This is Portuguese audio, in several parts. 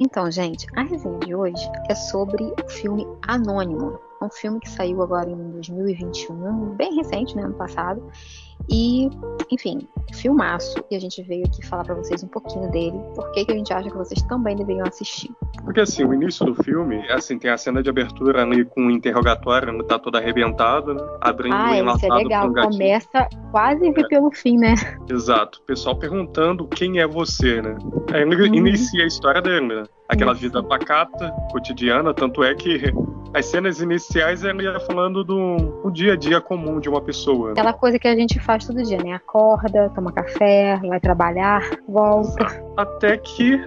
Então, gente, a resenha de hoje é sobre o filme Anônimo. É um filme que saiu agora em 2021, bem recente, né, ano passado. E, enfim, filmaço. E a gente veio aqui falar pra vocês um pouquinho dele. Por que a gente acha que vocês também deveriam assistir. Porque assim, o início do filme, assim, tem a cena de abertura ali com o interrogatório, né, tá todo arrebentado, né, abrindo o Isso é enlatado legal. pra um gatinho. Começa quase pelo fim, né? Exato, o pessoal perguntando quem é você, né? Aí ele inicia a história dele, né? Aquela vida pacata, cotidiana, tanto é que as cenas iniciais ele ia falando do dia a dia comum de uma pessoa. Né? Aquela coisa que a gente faz todo dia, né? Acorda, toma café, vai trabalhar, volta. Até que,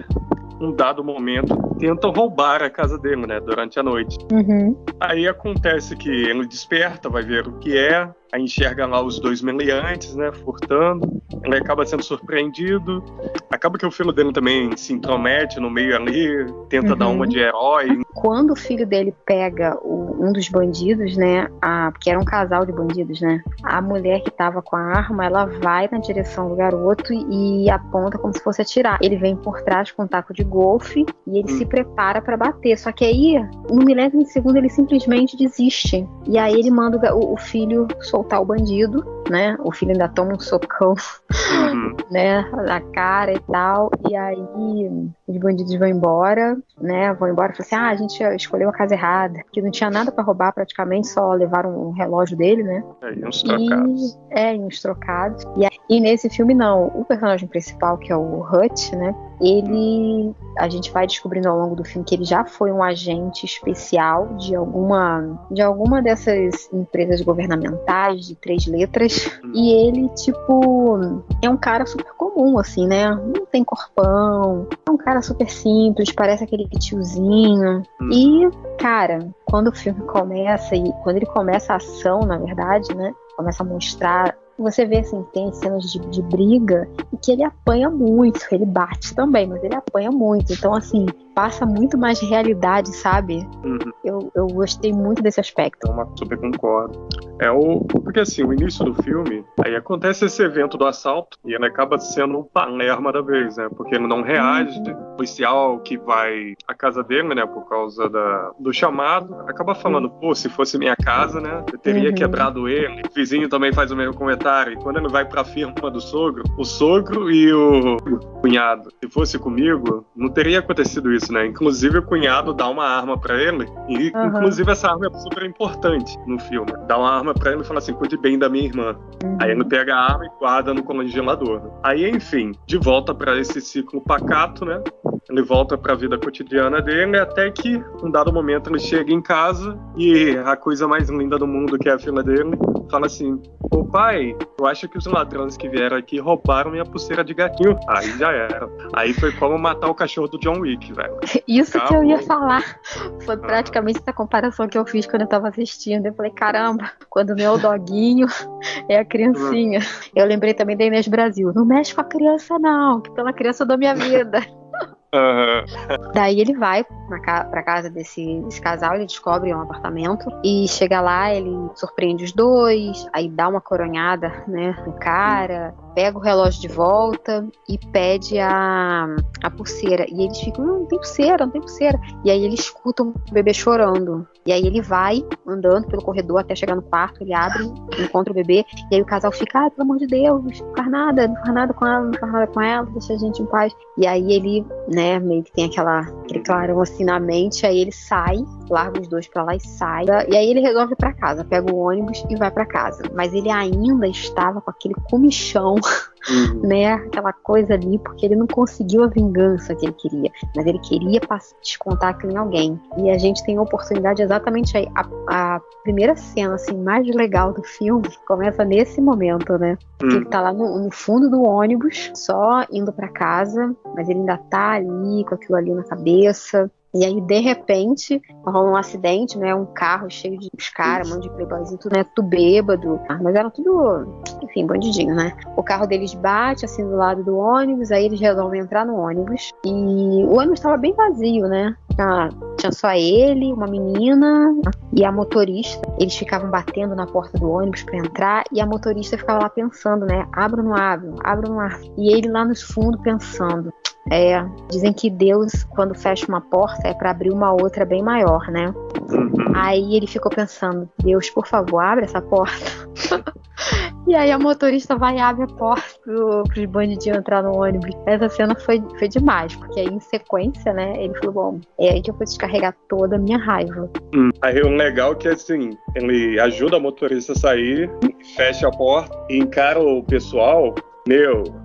num dado momento, tentam roubar a casa dele, né? Durante a noite. Aí acontece que ele desperta, vai ver o que é, aí enxerga lá os dois meliantes, né? Furtando. Ele acaba sendo surpreendido. Acaba que o filho dele também se intromete no meio ali, tenta dar uma de herói. Quando o filho dele pega um dos bandidos, né? Porque era um casal de bandidos, né? A mulher que tava com a arma, ela vai na direção do garoto e aponta como se fosse atirar. Ele vem por trás com um taco de golfe e ele se prepara pra bater. Só que aí, no milésimo de segundo, ele simplesmente desiste. E aí ele manda o filho soltar o bandido, né? O filho ainda toma um socão, né? Na cara e tal. E aí os bandidos vão embora, né? Vão embora e falam assim, a gente escolheu a casa errada. Que não tinha nada pra roubar praticamente, só levaram o relógio dele, né? E uns trocados. Uns trocados. E nesse filme não. O personagem principal, que é o Hutch, né? A gente vai descobrindo ao longo do filme que ele já foi um agente especial de alguma dessas empresas governamentais de 3 letras. E ele, tipo, é um cara super comum, assim, né? Não tem corpão, é um cara super simples, parece aquele tiozinho. E, cara, quando o filme começa, e quando ele começa a ação, na verdade, né? Começa a mostrar. Você vê, assim, tem cenas de briga e que ele apanha muito. Ele bate também, mas ele apanha muito. Então, assim, passa muito mais realidade, sabe? Eu gostei muito desse aspecto. Super concordo. Porque, assim, o início do filme, aí acontece esse evento do assalto e ele acaba sendo um Palerma da vez, né? Porque ele não reage. O policial que vai à casa dele, né? Por causa do chamado, acaba falando, pô, se fosse minha casa, né? Eu teria quebrado ele. O vizinho também faz o mesmo comentário. E quando ele vai pra firma do sogro, o sogro e o cunhado, se fosse comigo, não teria acontecido isso, né? Inclusive o cunhado dá uma arma pra ele e inclusive essa arma é super importante no filme. Dá uma arma pra ele e fala assim, cuide bem da minha irmã. Aí ele pega a arma e guarda no congelador. Aí, enfim, de volta pra esse ciclo pacato, né? Ele volta pra vida cotidiana dele até que, num dado momento, ele chega em casa e a coisa mais linda do mundo, que é a filha dele, fala assim, ô pai, eu acho que os ladrões que vieram aqui roubaram minha pulseira de gatinho. Aí já era. Aí foi como matar o cachorro do John Wick, velho. Isso que eu ia falar. Foi praticamente essa comparação que eu fiz quando eu tava assistindo. Eu falei, caramba, quando não é o doguinho, é a criancinha. Eu lembrei também da Inês Brasil. Não mexe com a criança não, que pela criança eu dou minha vida. Daí ele vai pra casa desse casal, ele descobre um apartamento e chega lá, ele surpreende os dois, aí dá uma coronhada, né, no cara, pega o relógio de volta e pede a pulseira. E eles ficam, não tem pulseira, não tem pulseira. E aí eles escutam o bebê chorando. E aí ele vai andando pelo corredor até chegar no quarto, ele abre, encontra o bebê, e aí o casal fica, pelo amor de Deus, não faz nada com ela, não faz nada com ela, deixa a gente em paz. E aí ele, né, meio que tem aquele clarão assim na mente, aí ele sai, larga os dois pra lá e sai. E aí ele resolve ir pra casa, pega o ônibus e vai pra casa. Mas ele ainda estava com aquele comichão, né, aquela coisa ali, porque ele não conseguiu a vingança que ele queria, mas ele queria descontar aquilo em alguém. E a gente tem a oportunidade exatamente aí. A primeira cena, assim, mais legal do filme começa nesse momento, né? Porque ele tá lá no fundo do ônibus, só indo pra casa, mas ele ainda tá ali, com aquilo ali na cabeça. E aí, de repente, rola um acidente, né? Um carro cheio de os caras, um monte de playboyzinho, tudo, né? Tudo bêbado. Mas eram tudo, enfim, bandidinho, né? O carro deles bate, assim, do lado do ônibus. Aí eles resolvem entrar no ônibus. E o ônibus tava bem vazio, né? Tinha só ele, uma menina e a motorista. Eles ficavam batendo na porta do ônibus pra entrar e a motorista ficava lá pensando, né? Abra ou não abre? Abra ou não abre? E ele lá no fundo pensando. Dizem que Deus, quando fecha uma porta, é pra abrir uma outra bem maior, né? Aí ele ficou pensando, Deus, por favor, abre essa porta. E aí a motorista vai e abre a porta pros bandidinhos entrar no ônibus. Essa cena foi demais, porque aí em sequência, né, ele falou, bom, é aí que eu vou descarregar toda a minha raiva. Aí o legal é que, assim, ele ajuda a motorista a sair, fecha a porta e encara o pessoal.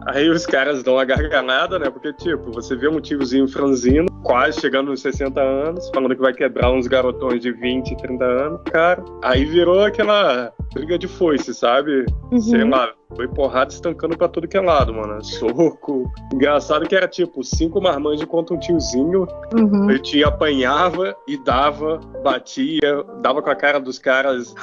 Aí os caras dão uma gargalhada, né? Porque, tipo, você vê um tiozinho franzino, quase chegando nos 60 anos, falando que vai quebrar uns garotões de 20, 30 anos, cara. Aí virou aquela briga de foice, sabe? Sei lá, foi porrada estancando pra tudo que é lado, mano. Soco. Engraçado que era, tipo, 5 marmanjos contra um tiozinho. Ele te apanhava e dava, batia, dava com a cara dos caras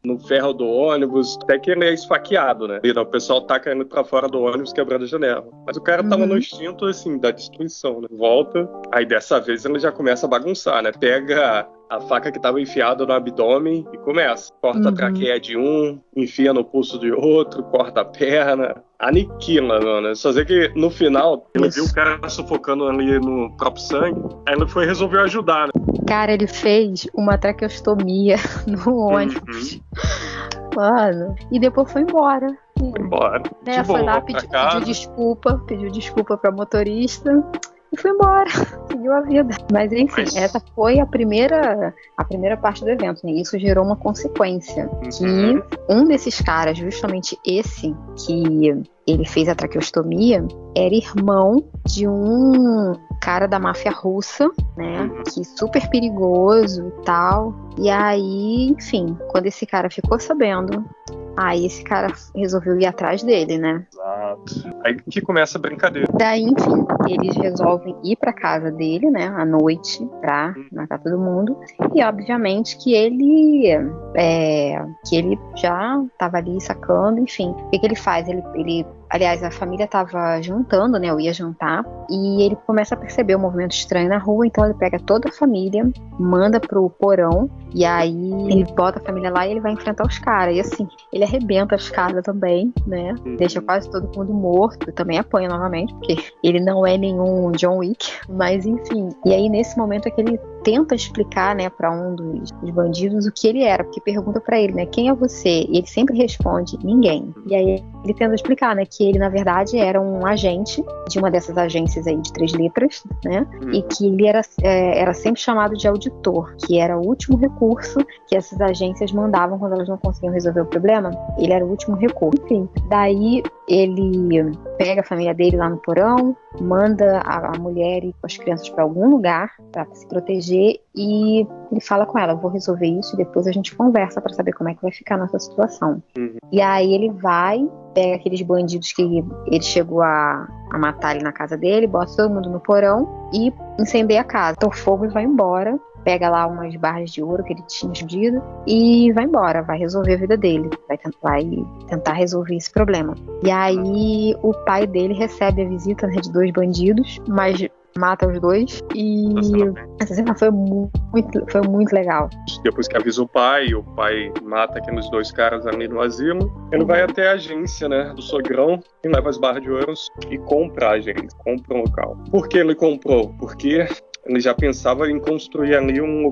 no ferro do ônibus, até que ele é esfaqueado, né? E o pessoal tá caindo pra fora do ônibus, quebrando a janela. Mas o cara tava no instinto, assim, da destruição, né? Volta, aí dessa vez ele já começa a bagunçar, né? Pega a faca que tava enfiada no abdômen e começa. Corta a traqueia de um, enfia no pulso de outro, corta a perna, aniquila, mano. Só sei que no final, ele viu o cara sufocando ali no próprio sangue, aí ele foi resolver ajudar, né? Cara, ele fez uma traqueostomia no ônibus. Mano, e depois foi embora. Né? Foi lá, pediu desculpa pra motorista e foi embora, seguiu a vida. Mas enfim, essa foi a primeira parte do evento, né? Isso gerou uma consequência, que um desses caras, justamente esse que ele fez a traqueostomia, era irmão de um cara da máfia russa, né? Que super perigoso e tal. E aí, enfim, quando esse cara ficou sabendo, aí esse cara resolveu ir atrás dele, né? Exato. Aí que começa a brincadeira. Daí, enfim, eles resolvem ir pra casa dele, né, à noite, pra matar todo mundo. E, obviamente, que ele já tava ali sacando, enfim. O que ele faz? Aliás, a família tava jantando, né, eu ia jantar, e ele começa a perceber um movimento estranho na rua, então ele pega toda a família, manda pro porão, e aí ele bota a família lá e ele vai enfrentar os caras. E assim, ele arrebenta a escada também, né, deixa quase todo mundo morto, também apanha novamente, porque ele não é nenhum John Wick, mas enfim. E aí nesse momento é que ele tenta explicar, né, pra um dos bandidos o que ele era, porque pergunta pra ele, né, quem é você? E ele sempre responde, ninguém. E aí ele tenta explicar, né, que ele na verdade era um agente de uma dessas agências aí de 3 letras, né, e que ele era sempre chamado de auditor, que era o último recurso que essas agências mandavam quando elas não conseguiam resolver o problema. Ele era o último recurso. Enfim, daí ele pega a família dele lá no porão, manda a mulher e as crianças para algum lugar para se proteger e ele fala com ela, vou resolver isso e depois a gente conversa para saber como é que vai ficar a nossa situação. E aí ele vai, pega aqueles bandidos que ele chegou a matar ali na casa dele, bota todo mundo no porão e incendeia a casa. Então o fogo vai embora, pega lá umas barras de ouro que ele tinha escondido e vai embora, vai resolver a vida dele, vai tentar resolver esse problema. E aí o pai dele recebe a visita, né, de 2 bandidos, mas mata os 2 e essa cena foi muito legal. Depois que avisa o pai mata aqueles 2 caras ali no asilo, ele vai até a agência, né, do sogrão e leva as barras de ouros e compra a agência, compra um local. Por que ele comprou? Porque ele já pensava em construir ali um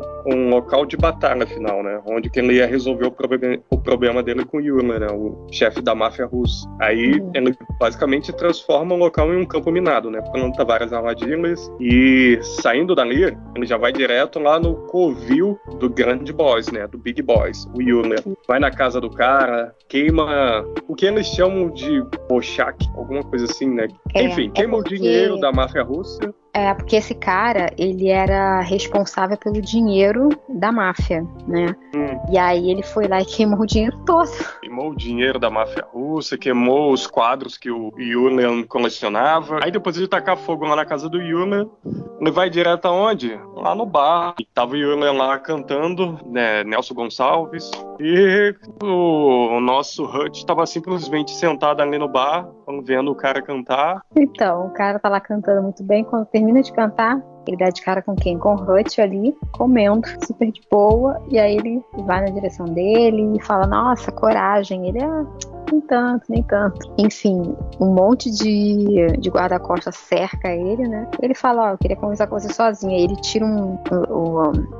local de batalha final, né? Onde que ele ia resolver o problema dele com o Yula, né? O chefe da máfia russa. Aí ele basicamente transforma o local em um campo minado, né? Planta várias armadilhas e saindo dali, ele já vai direto lá no covil do grande boss, né? Do Big Boss, o Yula. Vai na casa do cara, queima o que eles chamam de bochak, alguma coisa assim, né? Enfim, queima o dinheiro da máfia russa. Porque esse cara, ele era responsável pelo dinheiro da máfia, né? E aí ele foi lá e queimou o dinheiro todo. Queimou o dinheiro da máfia russa, queimou os quadros que o Yulian colecionava. Aí depois de tacar fogo lá na casa do Yulian, ele vai direto aonde? Lá no bar. E tava o Yulian lá cantando, né? Nelson Gonçalves. E o nosso Hutch estava simplesmente sentado ali no bar, vendo o cara cantar. Então, o cara tá lá cantando muito bem. Quando termina de cantar, ele dá de cara com quem? Com o Hutch ali, comendo, super de boa, e aí ele vai na direção dele e fala, nossa, coragem. Ele nem tanto, nem tanto. Enfim, um monte de guarda-costas cerca ele, né? Ele fala, ó, eu queria conversar com você sozinho. Aí ele tira um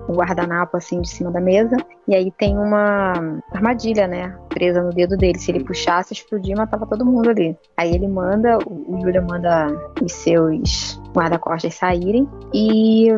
guardanapo assim de cima da mesa, e aí tem uma armadilha, né? Presa no dedo dele. Se ele puxasse, explodia e matava todo mundo ali. Aí ele manda, o Julia manda os seus guarda-costas saírem e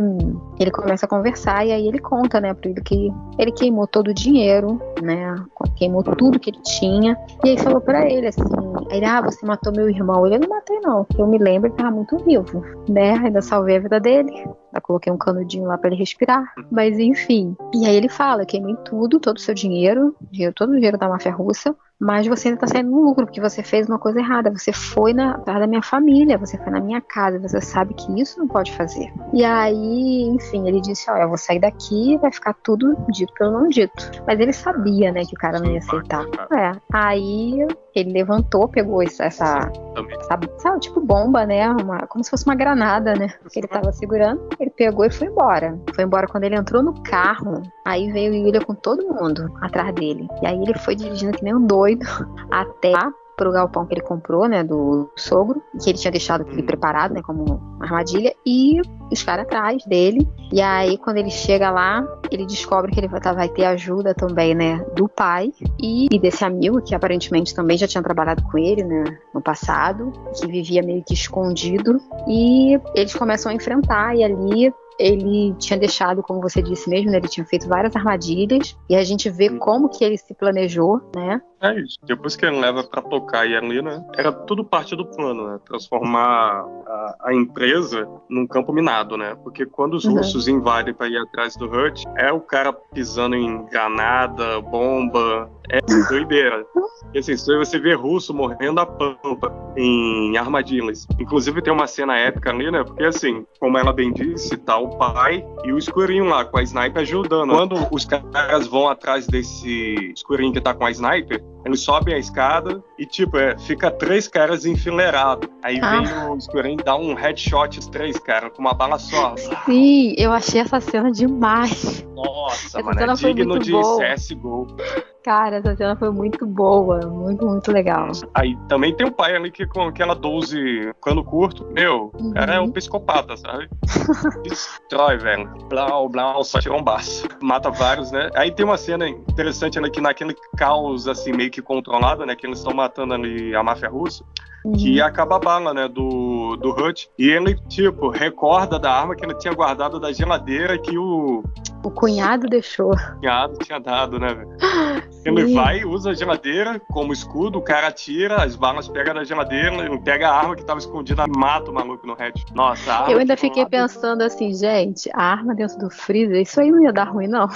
ele começa a conversar, e aí ele conta, né, pra ele que ele queimou todo o dinheiro, né, queimou tudo que ele tinha, e aí falou pra ele assim, ele, você matou meu irmão. Ele, não matei não, que eu me lembro, ele tava muito vivo, né, ainda salvei a vida dele, ainda coloquei um canudinho lá pra ele respirar, mas enfim. E aí ele fala, eu queimei tudo, todo o seu dinheiro, todo o dinheiro da máfia russa, mas você ainda tá saindo no lucro, porque você fez uma coisa errada. Você foi na casa da minha família, você foi na minha casa, você sabe que isso não pode fazer. E aí, enfim, ele disse, eu vou sair daqui, vai ficar tudo dito pelo não dito. Mas ele sabia, né, que o cara não ia aceitar. Aí ele levantou, pegou essa tipo bomba, né, como se fosse uma granada, né, que ele tava segurando. Ele pegou e foi embora. Foi embora. Quando ele entrou no carro, aí veio o Yulia com todo mundo atrás dele. E aí ele foi dirigindo que nem um doido até lá pro galpão que ele comprou, né, do sogro, que ele tinha deixado aquele preparado, né, como uma armadilha, e os caras atrás dele. E aí, quando ele chega lá, ele descobre que ele vai ter ajuda também, né, do pai e desse amigo, que aparentemente também já tinha trabalhado com ele, né, no passado, que vivia meio que escondido, e eles começam a enfrentar, e ali ele tinha deixado, como você disse mesmo, né, ele tinha feito várias armadilhas, e a gente vê como que ele se planejou, né? É isso. Depois que ele leva pra tocar e ali, né, era tudo parte do plano, né, transformar a empresa num campo minado, né, porque quando os russos invadem pra ir atrás do Hutch, é o cara pisando em granada, bomba, é doideira. E assim, você vê russo morrendo a pampa em armadilhas. Inclusive tem uma cena épica ali, né, porque assim, como ela bem disse, tá o pai e o escurinho lá com a sniper ajudando. Quando os caras vão atrás desse escurinho que tá com a sniper, eles sobem a escada e, tipo, fica 3 caras enfileirados. Aí vem o escurinho e dá um headshot os 3 caras com uma bala só. Sim, eu achei essa cena demais. Nossa, essa mano, cena foi digno muito de boa. CSGO. Cara, essa cena foi muito boa, muito, muito legal. Aí também tem o pai ali que com aquela 12 cano curto, cara é um psicopata, sabe? Destrói, velho. Blau, blau, só tira um baço. Mata vários, né? Aí tem uma cena interessante ali que naquele caos, assim, meio que controlado, né? Que eles estão matando ali a máfia russa. Que acaba a bala, né, do Hutch. E ele, tipo, recorda da arma que ele tinha guardado da geladeira que o cunhado deixou. O cunhado tinha dado, né, velho? Ele vai, usa a geladeira como escudo, o cara atira, as balas pegam na geladeira, ele pega a arma que tava escondida e mata o maluco no head. Nossa, a arma. Eu ainda fiquei pensando assim, gente, a arma dentro do freezer, isso aí não ia dar ruim, não.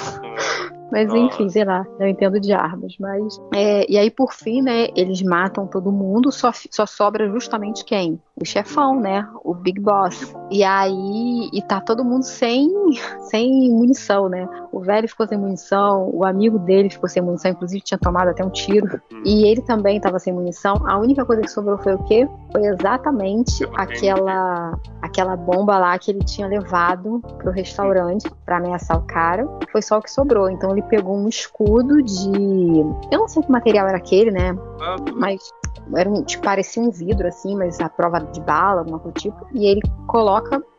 Mas enfim, sei lá, não entendo de armas, mas... e aí, por fim, né, eles matam todo mundo, só sobra justamente quem? O chefão, né, o Big Boss. E aí, tá todo mundo sem munição, né? O velho ficou sem munição, o amigo dele ficou sem munição, inclusive tinha tomado até um tiro. E ele também estava sem munição. A única coisa que sobrou foi o quê? Foi exatamente aquela bomba lá que ele tinha levado pro restaurante pra ameaçar o cara. Foi só o que sobrou. Então ele pegou um escudo de... Eu não sei que material era aquele, né? Mas era tipo, parecia um vidro assim, mas a prova de bala, alguma coisa do tipo. E ele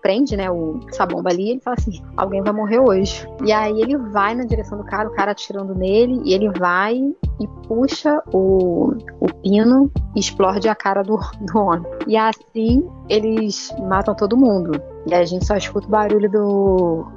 prende, né, essa bomba ali, e ele fala assim, alguém vai morrer hoje. E aí ele vai na direção do cara, o cara atirando nele, e ele vai e puxa o pino e explode a cara do homem. E assim eles matam todo mundo. E a gente só escuta o barulho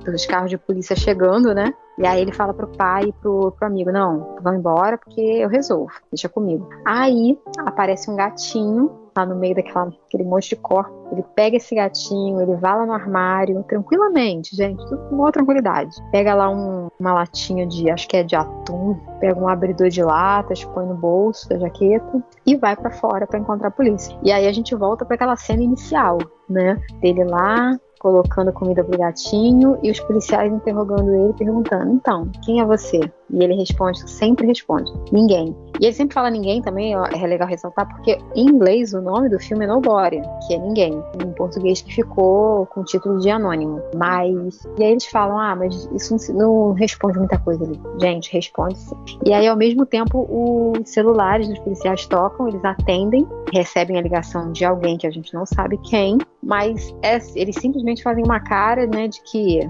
dos carros de polícia chegando, né? E aí ele fala pro pai e pro amigo, não, vão embora porque eu resolvo, deixa comigo. Aí aparece um gatinho, tá no meio daquele monte de corpo. Ele pega esse gatinho, ele vai lá no armário, tranquilamente, gente, tudo com maior tranquilidade. Pega lá uma latinha acho que é de atum, pega um abridor de latas, põe no bolso da jaqueta e vai pra fora pra encontrar a polícia. E aí a gente volta pra aquela cena inicial, né? Dele lá, colocando comida pro gatinho e os policiais interrogando ele, perguntando, então, quem é você? E ele responde, sempre responde, ninguém. E ele sempre fala ninguém também, é legal ressaltar, porque em inglês o nome do filme é Nobody, que é ninguém. Em português que ficou com o título de anônimo. Mas, e aí eles falam, mas isso não responde muita coisa ali. Gente, responde sim. E aí, ao mesmo tempo, os celulares dos policiais tocam, eles atendem, recebem a ligação de alguém que a gente não sabe quem, mas eles simplesmente fazem uma cara, né, de que,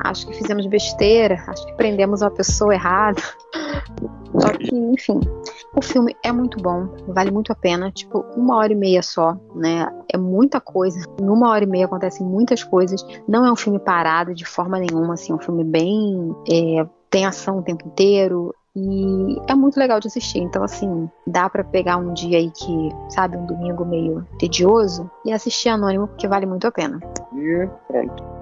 acho que fizemos besteira, acho que prendemos uma pessoa errada. Só que, enfim, o filme é muito bom, vale muito a pena, tipo, 1h30 só, né, é muita coisa, em 1h30 acontecem muitas coisas, não é um filme parado de forma nenhuma, assim, é um filme bem, tem ação o tempo inteiro, e é muito legal de assistir. Então, assim, dá pra pegar um dia aí que, sabe, um domingo meio tedioso e assistir Anônimo, porque vale muito a pena. E pronto.